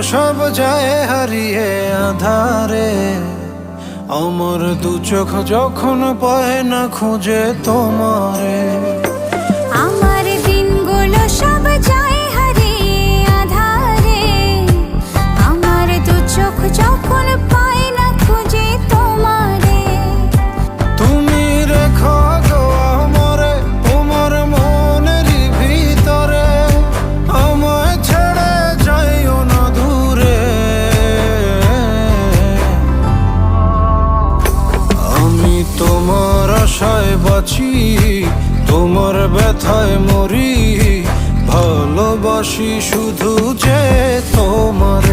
সব যায় হারিয়ে আধারে, আমার দু চোখ যখন পায় না খুঁজে তোমারে। আমার দিনগুলো সব যায় হারিয়ে আধারে, আমার দু চোখ যখন পায় না খুঁজে তোমারে। তুমি রেখো গো আমারে তোমার মনেরই ভিতরে, আমায় ছেড়ে যাইও না দূরে। আমি তোমার আশায় বাঁচি, তোমার ব্যথায় মরি, ভালোবাসি শুধু যে তোমার।